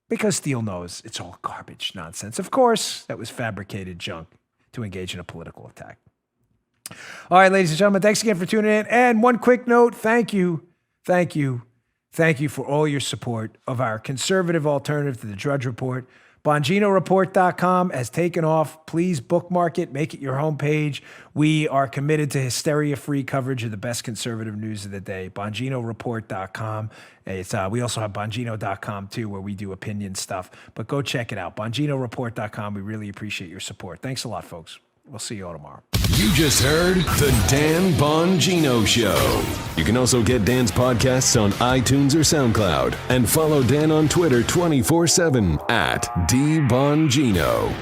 because Steele knows it's all garbage nonsense. Of course, that was fabricated junk to engage in a political attack. All right, ladies and gentlemen, thanks again for tuning in. And one quick note, thank you for all your support of our conservative alternative to the Drudge Report. BonginoReport.com has taken off. Please bookmark it. Make it your homepage. We are committed to hysteria-free coverage of the best conservative news of the day. BonginoReport.com. We also have Bongino.com, too, where we do opinion stuff. But go check it out. BonginoReport.com. We really appreciate your support. Thanks a lot, folks. We'll see you all tomorrow. You just heard The Dan Bongino Show. You can also get Dan's podcasts on iTunes or SoundCloud. And follow Dan on Twitter 24/7 @DBongino.